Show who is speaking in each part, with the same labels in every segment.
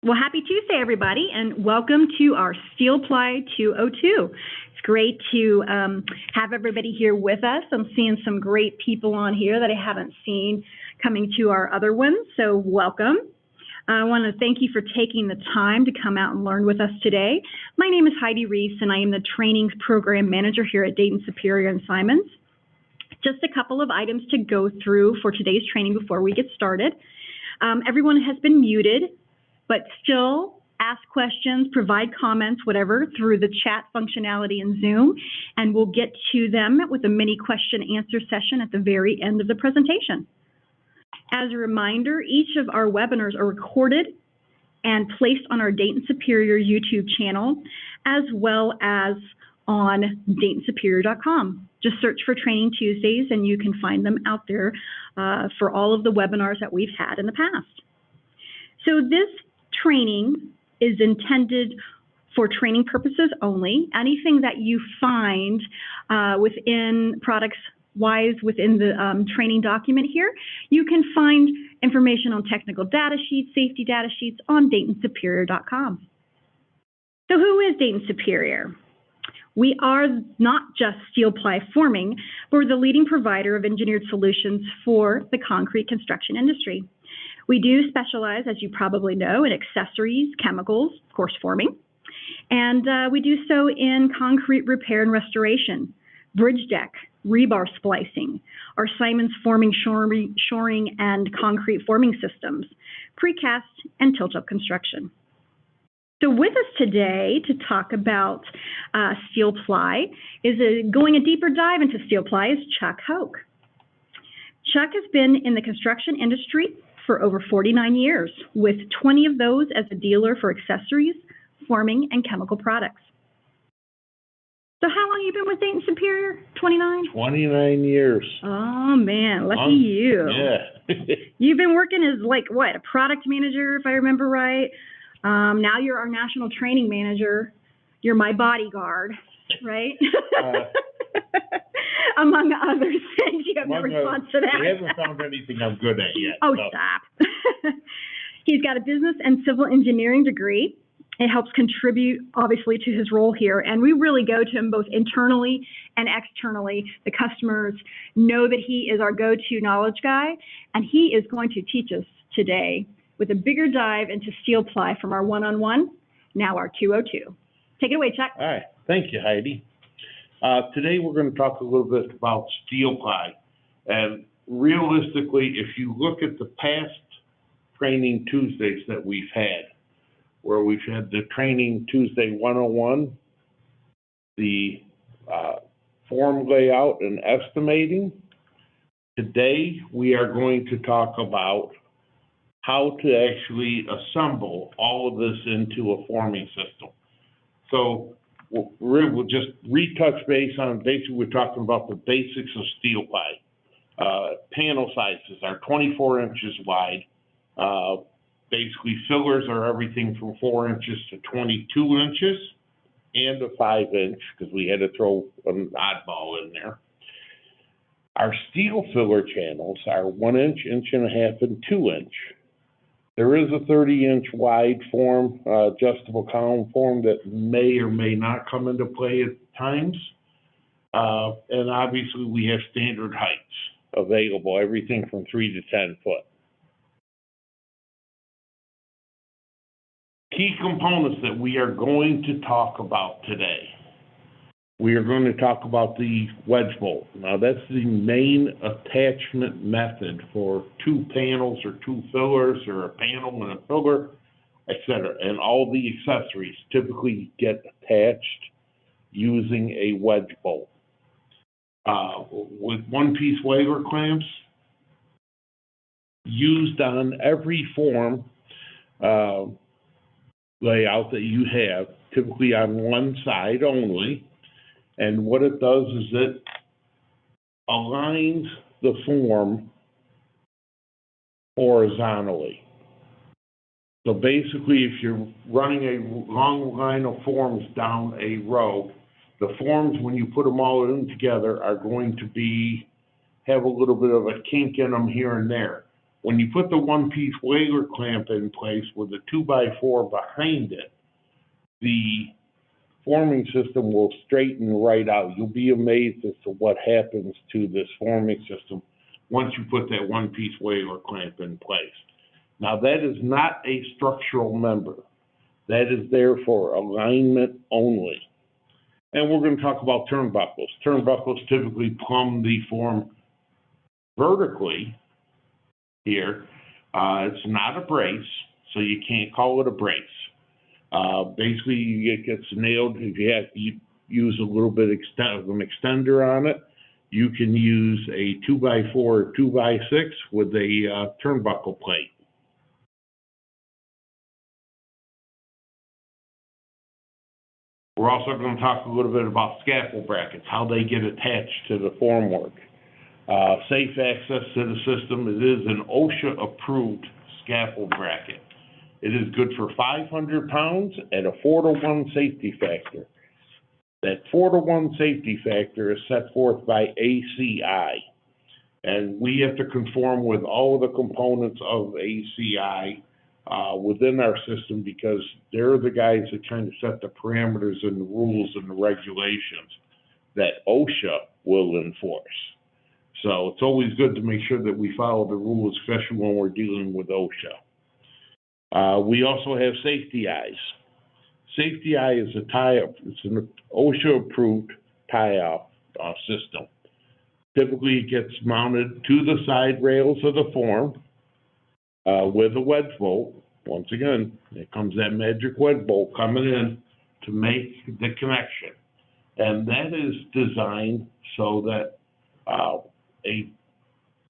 Speaker 1: Well, happy Tuesday, everybody, and welcome to our Steel-Ply 202. It's great to have everybody here with us. I'm seeing some great people on here that I haven't seen coming to our other ones, so welcome. I want to thank you for taking the time to come out and learn with us today. My name is Heidi Reese, and I am the Trainings Program Manager here at Dayton, Superior, and Symons. Just a couple of items to go through for today's training before we get started. Everyone has been muted, but still ask questions, provide comments, whatever, through the chat functionality in Zoom, and we'll get to them with a mini question answer session at the very end of the presentation. As a reminder, each of our webinars are recorded and placed on our Dayton Superior YouTube channel, as well as on DaytonSuperior.com. Just search for Training Tuesdays and you can find them out there for all of the webinars that we've had in the past. So this training is intended for training purposes only. Anything that you find within products-wise within the training document here, you can find information on technical data sheets, safety data sheets on DaytonSuperior.com. So who is Dayton Superior? We are not just steel-ply forming, but we're the leading provider of engineered solutions for the concrete construction industry. We do specialize, as you probably know, in accessories, chemicals, of course, forming. And we do so in concrete repair and restoration, bridge deck, rebar splicing, our Symons forming, shoring, and concrete forming systems, precast, and tilt-up construction. So with us today to talk about Steel-Ply going a deeper dive into Steel-Ply is Chuck Hoke. Chuck has been in the construction industry for over 49 years, with 20 of those as a dealer for accessories, forming, and chemical products. So how long have you been with Dayton Superior? 29?
Speaker 2: 29 years.
Speaker 1: Oh, man, lucky you.
Speaker 2: Yeah.
Speaker 1: You've been working as, like, what, a product manager, if I remember right. Now you're our national training manager. You're my bodyguard, right? Among other things, you have no response to that.
Speaker 2: He hasn't found anything I'm good at yet.
Speaker 1: Oh,
Speaker 2: so.
Speaker 1: Stop. He's got a business and civil engineering degree. It helps contribute, obviously, to his role here. And we really go to him both internally and externally. The customers know that he is our go-to knowledge guy, and he is going to teach us today with a bigger dive into Steel-Ply from our one-on-one, now our 202. Take it away, Chuck.
Speaker 2: All right. Thank you, Heidi. Today we're going to talk a little bit about Steel-Ply. And realistically, if you look at the past Training Tuesdays that we've had, where we've had the Training Tuesday 101, the form layout and estimating, today we are going to talk about how to actually assemble all of this into a forming system. So we'll just retouch base on, basically we're talking about the basics of Steel-Ply. Panel sizes are 24 inches wide. Basically fillers are everything from 4 inches to 22 inches and a 5-inch, because we had to throw an oddball in there. Our steel filler channels are 1 inch, inch and a half, and 2 inch. There is a 30-inch wide form, adjustable column form that may or may not come into play at times. And obviously we have standard heights available, everything from 3 to 10 foot. Key components that we are going to talk about today. We are going to talk about the wedge bolt. Now that's the main attachment method for 2 panels or 2 fillers, or a panel and a filler, etc. And all the accessories typically get attached using a wedge bolt. With 1-piece WALER clamps used on every form layout that you have, typically on one side only. And what it does is it aligns the form horizontally. So basically, if you're running a long line of forms down a row, the forms, when you put them all in together, are going to have a little bit of a kink in them here and there. when you put the one-piece WALER clamp in place with a 2x4 behind it, the forming system will straighten right out. You'll be amazed as to what happens to this forming system once you put that one-piece WALER clamp in place. Now, that is not a structural member. That is there for alignment only. And we're going to talk about turnbuckles. Turnbuckles typically plumb the form vertically here. It's not a brace, so you can't call it a brace. Basically, it gets nailed. If you have to use a little bit of an extender on it, you can use a 2x4 or 2x6 with a turnbuckle plate. We're also going to talk a little bit about scaffold brackets, how they get attached to the formwork. Safe access to the system. It is an OSHA-approved scaffold bracket. It is good for 500 pounds at a 4-to-1 safety factor. That 4-to-1 safety factor is set forth by ACI, and we have to conform with all of the components of ACI within our system because they're the guys that kind of set the parameters and the rules and the regulations that OSHA will enforce. So it's always good to make sure that we follow the rules, especially when we're dealing with OSHA. We also have safety eyes. Safety eye is a tie-up. It's an OSHA-approved tie-off system. Typically, it gets mounted to the side rails of the form with a wedge bolt. Once again, there comes that magic wedge bolt coming in to make the connection. And that is designed so that a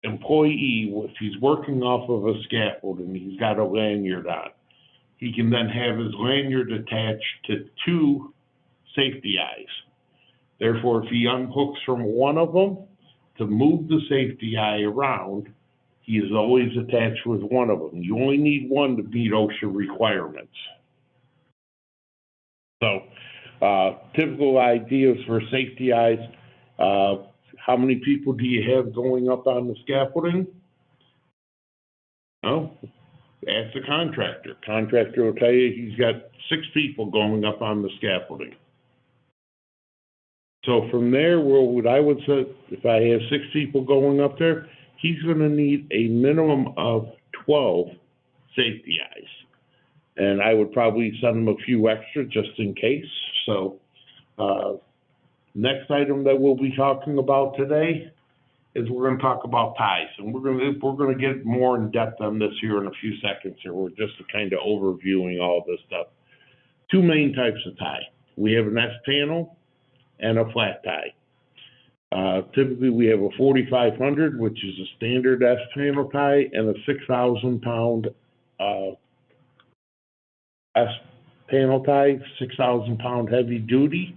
Speaker 2: employee, if he's working off of a scaffold and he's got a lanyard on, he can then have his lanyard attached to 2 safety eyes. Therefore, if he unhooks from one of them to move the safety eye around, he is always attached with one of them. You only need one to meet OSHA requirements. So, typical ideas for safety eyes. How many people do you have going up on the scaffolding? Oh, ask the contractor. Contractor will tell you he's got 6 people going up on the scaffolding. So from there, what I would say, if I have 6 people going up there, he's going to need a minimum of 12 safety eyes. And I would probably send him a few extra just in case. So next item that we'll be talking about today is we're going to talk about ties. And we're going to get more in depth on this here in a few seconds here. We're just kind of overviewing all this stuff. 2 main types of tie. We have an S panel and a flat tie. Typically, we have a 4500, which is a standard S panel tie, and a 6,000 pound S panel tie, 6,000 pound heavy duty.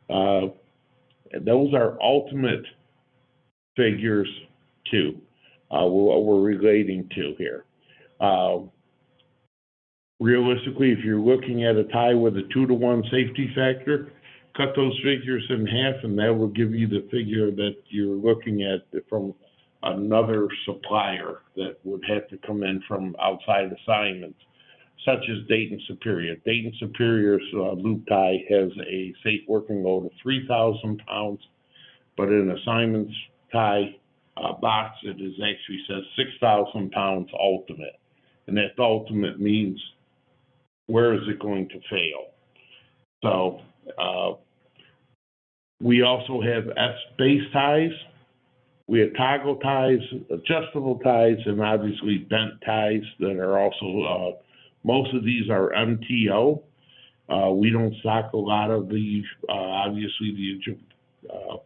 Speaker 2: Those are ultimate figures too, what we're relating to here. Realistically, if you're looking at a tie with a 2-to-1 safety factor, cut those figures in half and that will give you the figure that you're looking at from another supplier that would have to come in from outside of Symons, such as Dayton Superior. Dayton Superior's loop tie has a safe working load of 3,000 pounds, but in a Symons tie box, it is actually says 6,000 pounds ultimate. And that ultimate means where is it going to fail? So we also have S-base ties. We have toggle ties, adjustable ties, and obviously bent ties that are also, most of these are MTO. We don't stock a lot of the, obviously the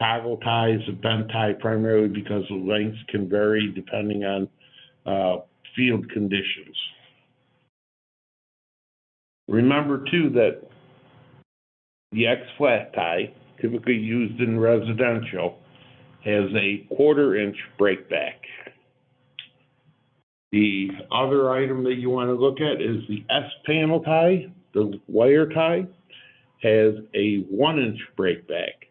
Speaker 2: toggle ties, the bent tie primarily because the lengths can vary depending on field conditions. Remember too that the X-flat tie, typically used in residential, has a 1/4-inch breakback. The other item that you want to look at is the S-panel tie. The wire tie has a 1-inch breakback.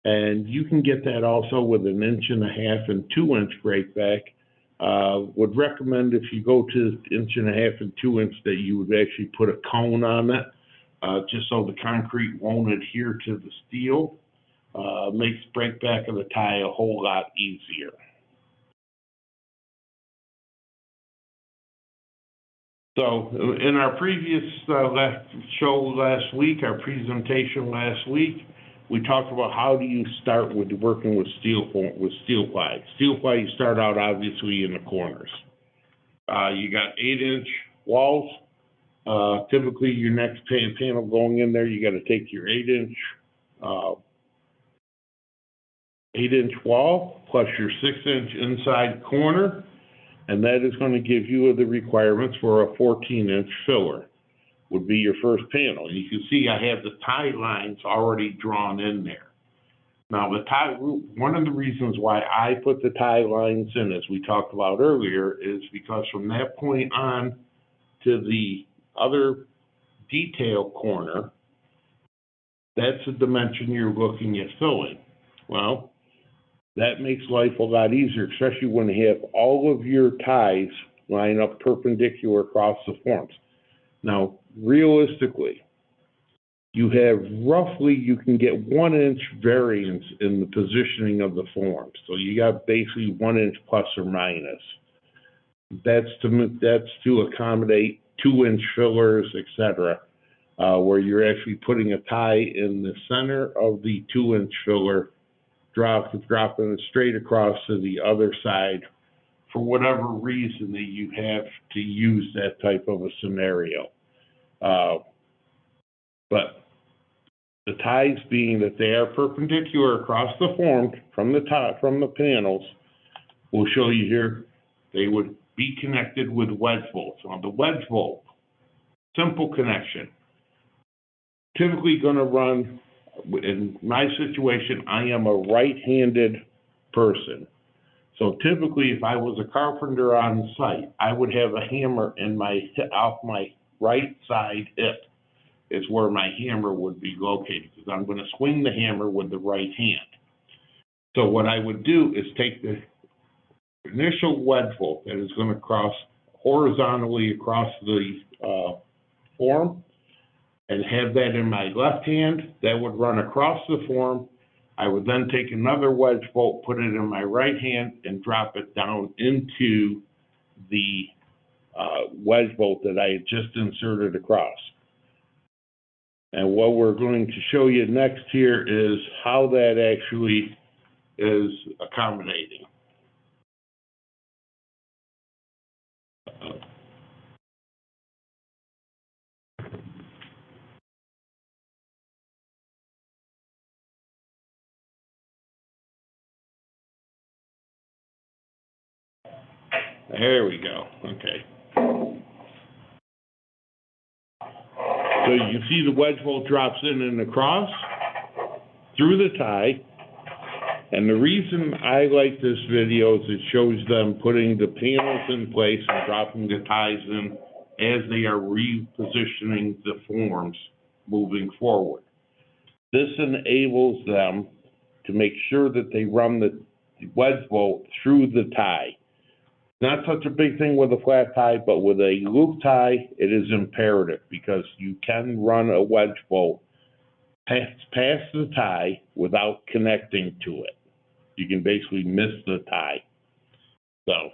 Speaker 2: And you can get that also with 1.5 inch and 2-inch breakback. Would recommend if you go to 1.5 and 2 inch that you would actually put a cone on it, just so the concrete won't adhere to the steel. Makes break back of the tie a whole lot easier. So in our previous presentation last week, we talked about how do you start with working with Steel-Ply. Steel-Ply, you start out obviously in the corners. You got 8-inch walls. Typically your next panel going in there, you got to take your 8-inch wall plus your 6-inch inside corner, and that is going to give you the requirements for a 14-inch filler. Would be your first panel. You can see I have the tie lines already drawn in there. Now the tie, one of the reasons why I put the tie lines in, as we talked about earlier, is because from that point on to the other detail corner, that's the dimension you're looking at filling. Well, that makes life a lot easier, especially when you have all of your ties line up perpendicular across the forms. Now, realistically, you have roughly, you can get 1-inch variance in the positioning of the forms. So you got basically 1 inch plus or minus. That's to accommodate 2-inch fillers, etc., where you're actually putting a tie in the center of the 2-inch filler, dropping it straight across to the other side for whatever reason that you have to use that type of a scenario. But the ties, being that they are perpendicular across the form from the top, from the panels, we'll show you here, they would be connected with wedge bolts. On the wedge bolt, simple connection. Typically going to run, in my situation, I am a right-handed person. So typically, if I was a carpenter on site, I would have a hammer in off my right side hip is where my hammer would be located, because I'm going to swing the hammer with the right hand. So what I would do is take the initial wedge bolt that is going to cross horizontally across the form and have that in my left hand. That would run across the form. I would then take another wedge bolt, put it in my right hand, and drop it down into the wedge bolt that I had just inserted across. And what we're going to show you next here is how that actually is accommodating. There we go. Okay. So you can see the wedge bolt drops in and across through the tie. And the reason I like this video is it shows them putting the panels in place and dropping the ties in as they are repositioning the forms moving forward. This enables them to make sure that they run the wedge bolt through the tie. Not such a big thing with a flat tie, but with a loop tie, it is imperative, because you can run a wedge bolt past the tie without connecting to it. You can basically miss the tie. So,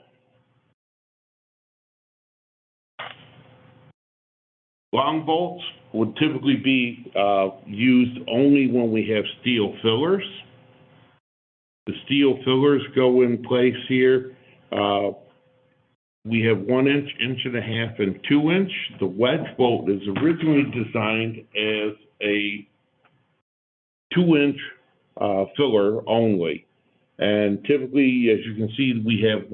Speaker 2: long bolts would typically be used only when we have steel fillers. The steel fillers go in place here. We have 1 inch, 1.5 inch, and 2 inch. The wedge bolt is originally designed as a 2-inch filler only. And typically, as you can see, we have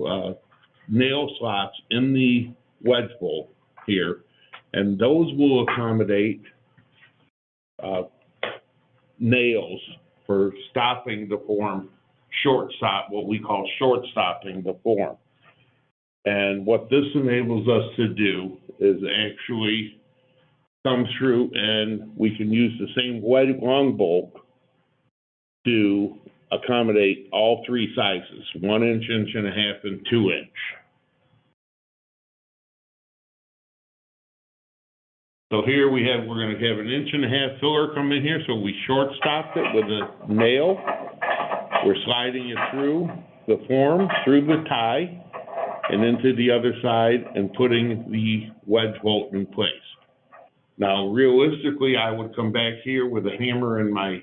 Speaker 2: nail slots in the wedge bolt here, and those will accommodate nails for stopping the form, what we call short stopping the form. And what this enables us to do is actually come through, and we can use the same long bolt to accommodate all three sizes, 1 inch, 1.5 inches, and 2 inch. So here we're gonna have 1.5 inch filler come in here, so we short stopped it with a nail. We're sliding it through the form, through the tie, and into the other side, and putting the wedge bolt in place. Now, realistically, I would come back here with a hammer in my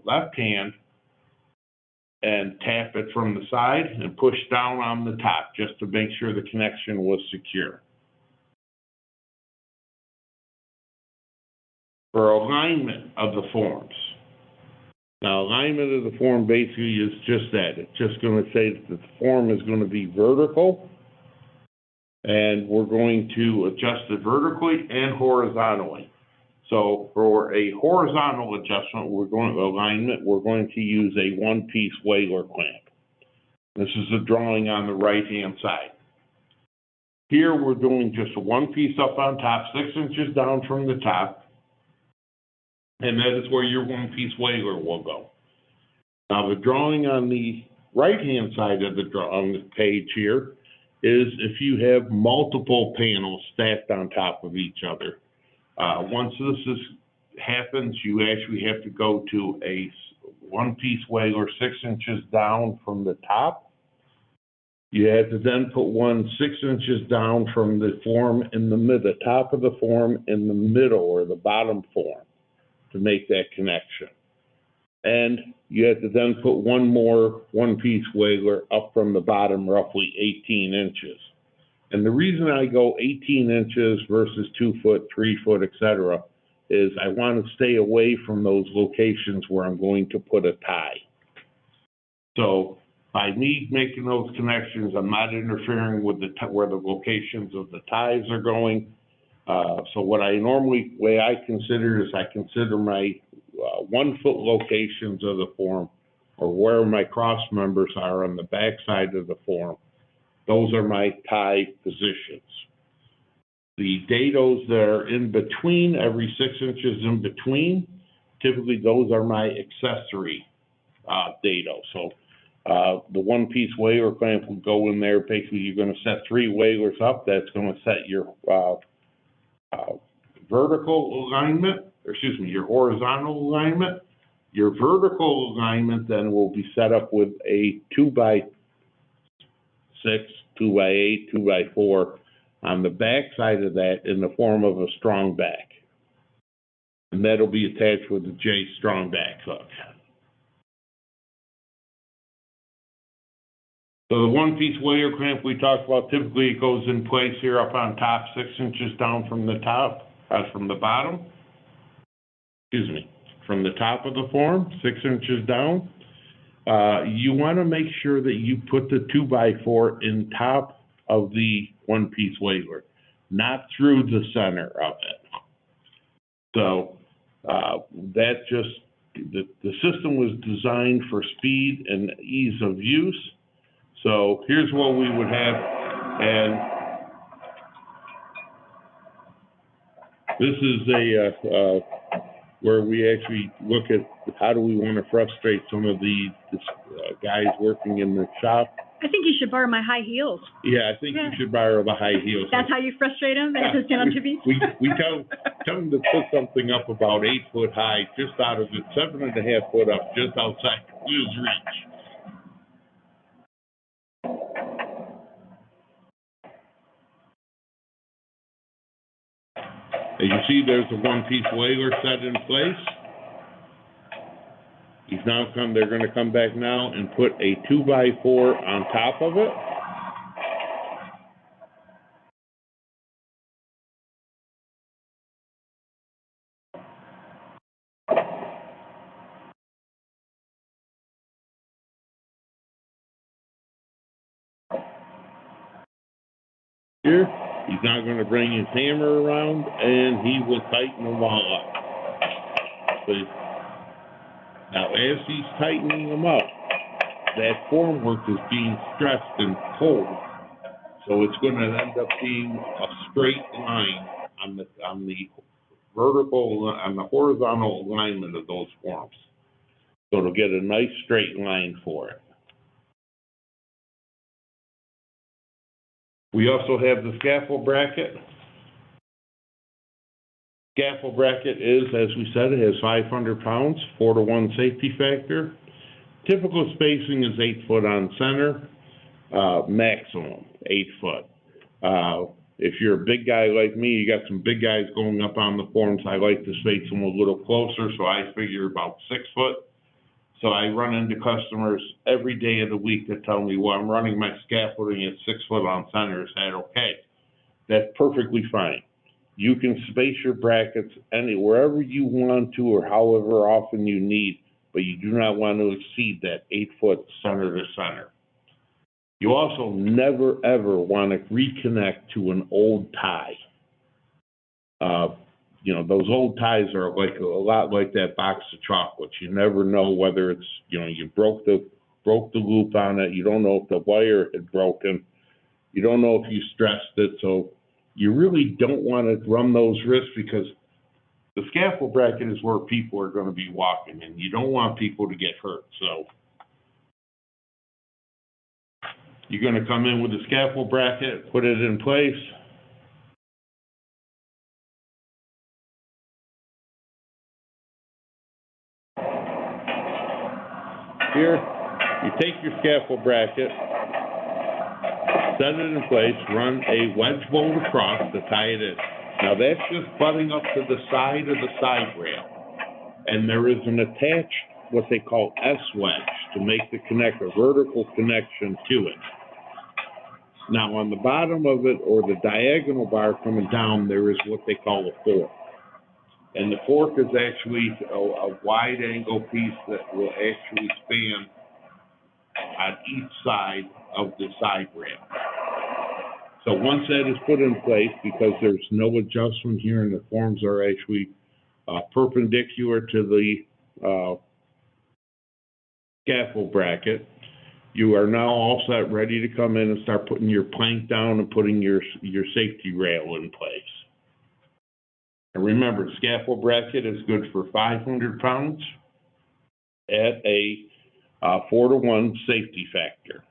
Speaker 2: left hand and tap it from the side and push down on the top, just to make sure the connection was secure. For alignment of the forms. Now, alignment of the form basically is just that. It's just going to say that the form is going to be vertical, and we're going to adjust it vertically and horizontally. So for a horizontal adjustment, we're going to use a one-piece WALER clamp. This is a drawing on the right-hand side. Here, we're doing just one piece up on top, 6 inches down from the top, and that is where your one-piece WALER will go. Now, the drawing on the right-hand side of on the page here is if you have multiple panels stacked on top of each other. Once this happens, you actually have to go to a one-piece WALER 6 inches down from the top. You have to then put one 6 inches down from the form in the top of the form in the middle or the bottom form to make that connection. And you have to then put one more one-piece WALER up from the bottom, roughly 18 inches. And the reason I go 18 inches versus 2 foot, 3 foot, etc., is I want to stay away from those locations where I'm going to put a tie. So by me making those connections, I'm not interfering with where the locations of the ties are going. So what way I consider is I consider my 1 foot locations of the form, or where my cross members are on the back side of the form. Those are my tie positions. The dados that are in between, every 6 inches in between, typically those are my accessory dado. So the one-piece WALER clamp will go in there. Basically, you're going to set 3 WALERs up. That's going to set your vertical alignment, your horizontal alignment. Your vertical alignment then will be set up with a 2x6, 2x8, 2x4 on the back side of that in the form of a strong back. And that'll be attached with the J strong back hook. So the one-piece WALER clamp we talked about, typically it goes in place here up on top, 6 inches down from the top, from the bottom. From the top of the form, 6 inches down. You want to make sure that you put the 2x4 in top of the one-piece WALER, not through the center of it. So that the system was designed for speed and ease of use. So here's what we would have, and this is where we actually look at how do we want to frustrate some of the guys working in the shop.
Speaker 1: I think you should borrow my high heels.
Speaker 2: Yeah, I think you should borrow the high heels.
Speaker 1: That's how you frustrate them? That's just stand up to me?
Speaker 2: We tell them to put something up about 8 foot high, just out of it, 7.5 foot up, just outside his reach. As you see, there's a one-piece WALER set in place. They're going to come back now and put a 2x4 on top of it. Here, he's now going to bring his hammer around and he will tighten them all up. Now, as he's tightening them up, that formwork is being stressed and pulled, so it's going to end up being a straight line on the horizontal alignment of those forms. So it'll get a nice straight line for it. We also have the scaffold bracket. Scaffold bracket is, as we said, it has 500 pounds, 4-to-1 safety factor. Typical spacing is 8 foot on center, maximum 8 foot. If you're a big guy like me, you got some big guys going up on the forms, I like to space them a little closer, so I figure about 6 foot. So I run into customers every day of the week that tell me, well, I'm running my scaffolding at 6 foot on center. Is that okay? That's perfectly fine. You can space your brackets wherever you want to or however often you need, but you do not want to exceed that 8 foot center to center. You also never, ever want to reconnect to an old tie. You know, those old ties are like a lot like that box of chocolates. You never know whether it's, you know, you broke the loop on it. You don't know if the wire had broken. You don't know if you stressed it. So you really don't want to run those risks because the scaffold bracket is where people are going to be walking, and you don't want people to get hurt. So you're going to come in with the scaffold bracket, put it in place. Here, you take your scaffold bracket, set it in place, run a wedge bolt across to tie it in. Now that's just butting up to the side of the side rail. And there is an attached, what they call S-wedge, to make the a vertical connection to it. Now on the bottom of it, or the diagonal bar coming down, there is what they call a fork. And the fork is actually a wide angle piece that will actually span on each side of the side rail. So once that is put in place, because there's no adjustment here and the forms are actually perpendicular to the scaffold bracket, you are now all set, ready to come in and start putting your plank down and putting your safety rail in place. And remember, the scaffold bracket is good for 500 pounds at a 4-to-1 safety factor.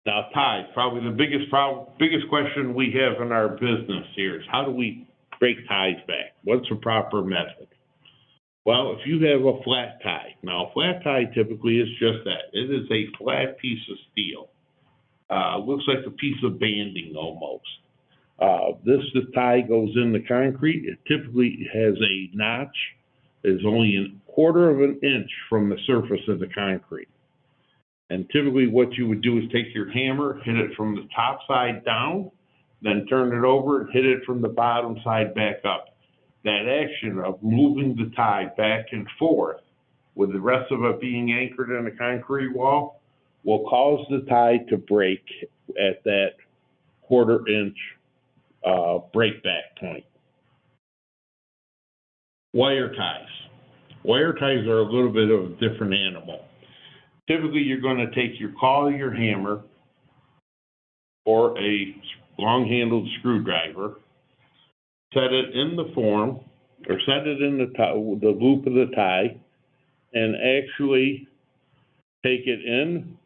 Speaker 2: Now, ties, probably the biggest question we have in our business here is how do we break ties back? What's the proper method? Well, if you have a flat tie, now a flat tie typically is just that. It is a flat piece of steel. Looks like a piece of banding almost. This tie goes in the concrete. It typically has a notch. It's only a quarter of an inch from the surface of the concrete. And typically what you would do is take your hammer, hit it from the top side down, then turn it over and hit it from the bottom side back up. That action of moving the tie back and forth with the rest of it being anchored in a concrete wall will cause the tie to break at that quarter-inch breakback point. Wire ties. Wire ties are a little bit of a different animal. Typically, you're going to take your claw or your hammer or a long-handled screwdriver, set it in the form, or set it in the loop of the tie, and actually take it in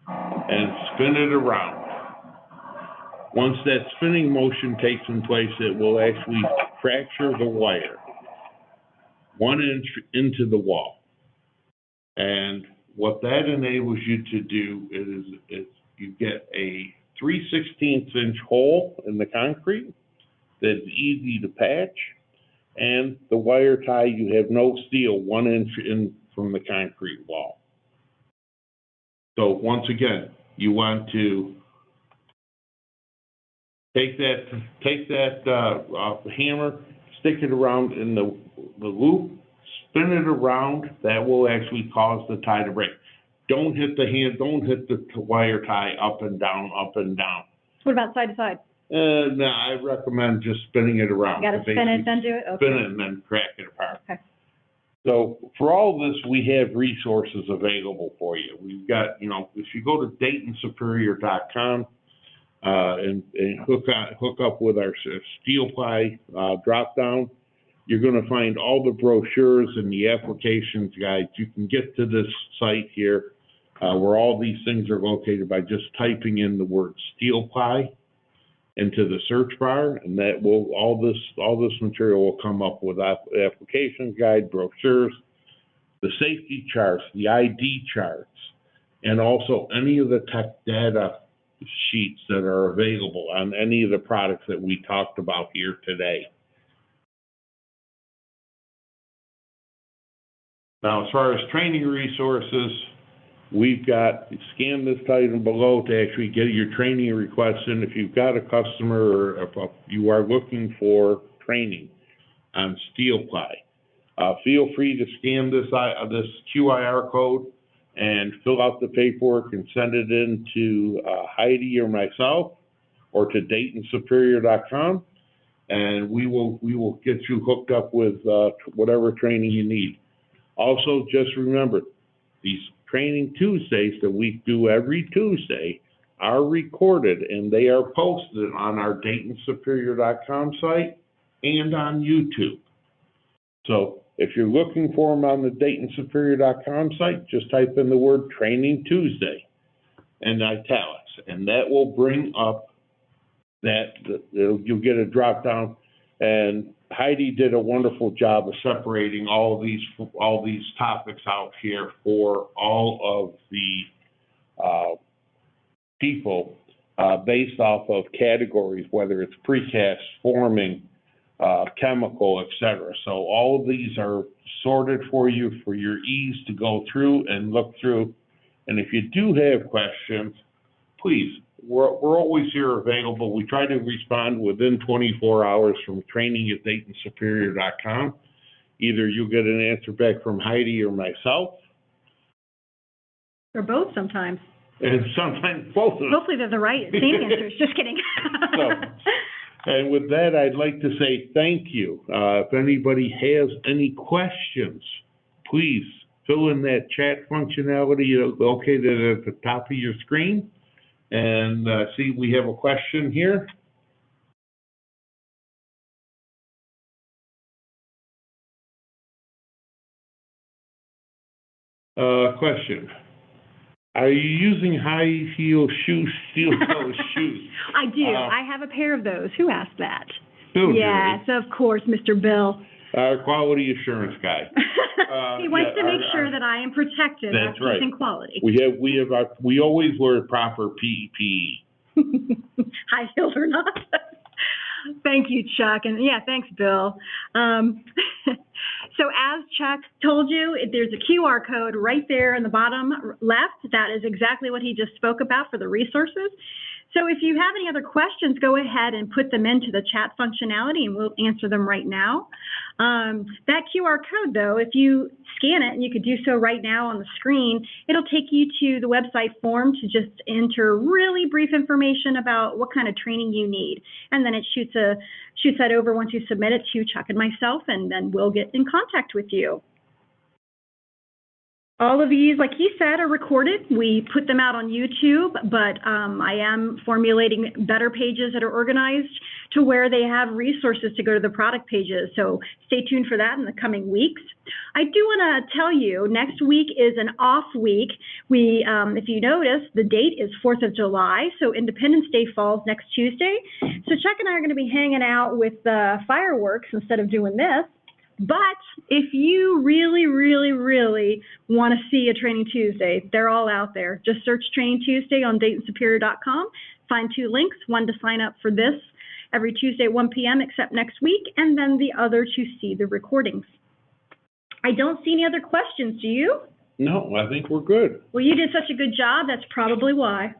Speaker 2: and spin it around. Once that spinning motion takes in place, it will actually fracture the wire 1 inch into the wall. And what that enables you to do is you get a 3/16 inch hole in the concrete that's easy to patch, and the wire tie, you have no steel 1 inch in from the concrete wall. So once again, you want to take that hammer, stick it around in the loop, spin it around. That will actually cause the tie to break. Don't hit the wire tie up and down, up and down.
Speaker 1: What about side to side?
Speaker 2: No, I recommend just spinning it around.
Speaker 1: You got to spin it, then do it? Okay.
Speaker 2: Spin it and then crack it apart.
Speaker 1: Okay.
Speaker 2: So for all this, we have resources available for you. We've got, you know, if you go to DaytonSuperior.com and hook up with our Steel-Ply drop down, You're going to find all the brochures and the applications guides. You can get to this site here where all these things are located by just typing in the word Steel-Ply into the search bar, and that will all this material will come up with application guide, brochures, the safety charts, the ID charts, and also any of the tech data sheets that are available on any of the products that we talked about here today. Now, as far as training resources, we've got, scan this item below to actually get your training requests in. If you've got a customer or if you are looking for training on Steel-Ply, feel free to scan this QIR code and fill out the paperwork and send it in to Heidi or myself or to DaytonSuperior.com, and we will get you hooked up with whatever training you need. Also, just remember, these Training Tuesdays that we do every Tuesday are recorded, and they are posted on our DaytonSuperior.com site and on YouTube. So if you're looking for them on the DaytonSuperior.com site, just type in the word Training Tuesday in italics, and that will bring up you'll get a drop down. And Heidi did a wonderful job of separating all these topics out here for all of the people based off of categories, whether it's precast, forming, chemical, etc. So all of these are sorted for you for your ease to go through and look through. And if you do have questions, please, we're always here available. We try to respond within 24 hours from training at DaytonSuperior.com. Either you'll get an answer back from Heidi or myself.
Speaker 1: Or both sometimes.
Speaker 2: And sometimes both of them.
Speaker 1: Hopefully they're the same answers. Just kidding.
Speaker 2: And with that, I'd like to say thank you. If anybody has any questions, please fill in that chat functionality located at the top of your screen. And see, we have a question here. Question. Are you using high heel steel-toe shoes?
Speaker 1: I do. I have a pair of those. Who asked that?
Speaker 2: Bill.
Speaker 1: Yes, of course, Mr. Bill.
Speaker 2: Our quality assurance guy.
Speaker 1: He wants to make sure that I am protected.
Speaker 2: That's right.
Speaker 1: In quality.
Speaker 2: We always wear proper PPE.
Speaker 1: High heels or not. Thank you, Chuck. And yeah, thanks, Bill. So as Chuck told you, there's a QR code right there in the bottom left. That is exactly what he just spoke about for the resources. So if you have any other questions, go ahead and put them into the chat functionality and we'll answer them right now. That QR code, though, if you scan it, and you could do so right now on the screen, it'll take you to the website form to just enter really brief information about what kind of training you need. And then it shoots that over once you submit it to Chuck and myself, and then we'll get in contact with you. All of these, like he said, are recorded. We put them out on YouTube, but I am formulating better pages that are organized to where they have resources to go to the product pages. So stay tuned for that in the coming weeks. I do want to tell you, next week is an off week. If you notice, the date is 4th of July, so Independence Day falls next Tuesday. So Chuck and I are going to be hanging out with fireworks instead of doing this. But if you really, really, really want to see a Training Tuesday, they're all out there. Just search Training Tuesday on DaytonSuperior.com. Find 2 links, one to sign up for this every Tuesday at 1 p.m. except next week, and then the other to see the recordings. I don't see any other questions, do you?
Speaker 2: No, I think we're good.
Speaker 1: Well, you did such a good job, that's probably why.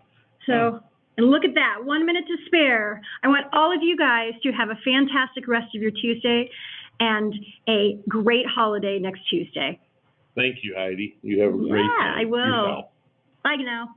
Speaker 1: So, and look at that, 1 minute to spare. I want all of you guys to have a fantastic rest of your Tuesday and a great holiday next Tuesday.
Speaker 2: Thank you, Heidi. You have a great day.
Speaker 1: Yeah, I will. Bye now.